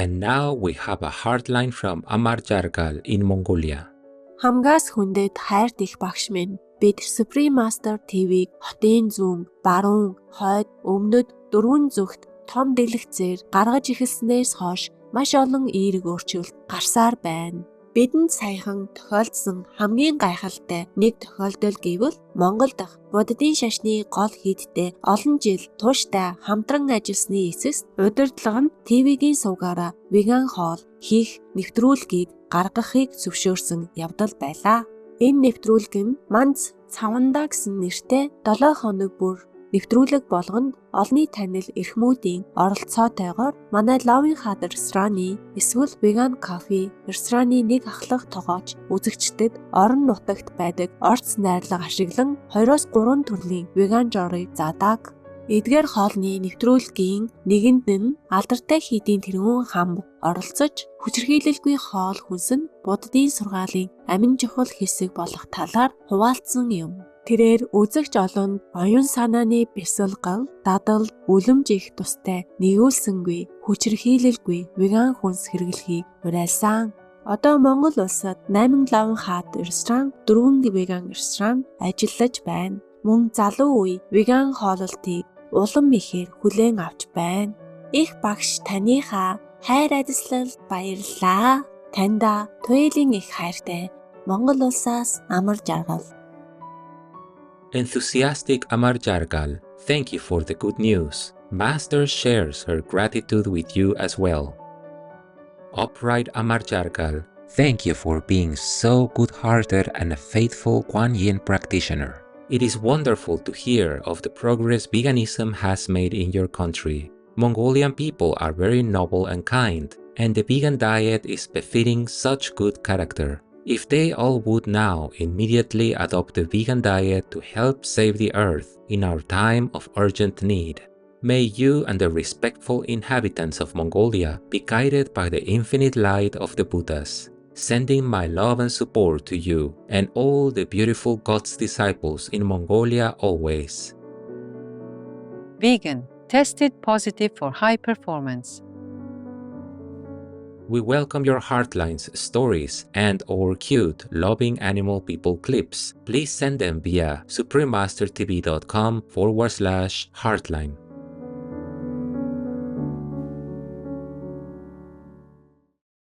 And now we have a heartline from Amar Jargal in Mongolia. Хамгаас хүндэт хайрт их багш минь бид Supreme Master TV-г хотын зүүн, баруун, хойд, өмнөд дөрвөн зүгт том дэлгэцээр гаргаж эхэлснээс хойш маш олон эерэг өөрчлөлт гарсаар байна. Бидэнд саяхан тохиолдсон хамгийн гайхалтай нэг тохиолдол гэвэл Монгол дахь буддын шашны гол хийдтэй олон жил тууштай хамтран ажилласны эцэст удирдлага нь ТV-гийн сувгаараа веган хоол хийх нэвтрүүлгийг гаргахыг зөвшөөрсөн явдал байлаа. Энэ нэвтрүүлэг нь Манз Цавандаа гэсэн нэртэй 7 хоног бүр нэвтрүүлэг болгонд олонний танил эрхмүүдийн оролцоотойгоор манай Loving Heart рестораны эсвэл Vegan Coffee рестораны нэг ахлах тогооч үзэгчдэд орон нутагт байдаг орц найрлага ашиглан 2-3 төрлийн веган жорыг заадаг. Эдгээр хоолны нэвтрүүлгийн нэгэнд нь алдартай хийдийн тэргүүн хам оролцож хүчирхийлэлгүй хоол хүнс нь буддын сургаалын амин чухал хэсэг болох талаар хуваалцсан юм. Тэрээр үзэгч олон оюун санааны бясалгал, дадал, үлэмж их тустай нэгүүлсэнгүй, хүчирхийлэлгүй веган хүнс хэрэглэхийг уриалсан. Одоо Монгол улсад 8 Loving Heart ресторан, 4 веган ресторан ажиллаж байна. Мөн залуу үе веган хооллолтыг улам ихээр хүлээн авч байна. Их багш таныхаа хайр адислал баярлалаа. Таньда туйлын их хайртай Монгол улсаас Амар Жаргал. Enthusiastic Amar Jargal, thank you for the good news. Master shares her gratitude with you as well. Upright Amar Jargal, thank you for being so good-hearted and a faithful Kuan Yin practitioner. It is wonderful to hear of the progress veganism has made in your country. Mongolian people are very noble and kind, and the vegan diet is befitting such good character. If they all would now immediately adopt the vegan diet to help save the earth in our time of urgent need, may you and the respectful inhabitants of Mongolia be guided by the infinite light of the Buddhas. Sending my love and support to you and all the beautiful God's disciples in Mongolia always. Vegan, tested positive for high performance. We welcome your heartlines, stories, and or cute, loving animal people clips. Please send them via suprememastertv.com/heartline.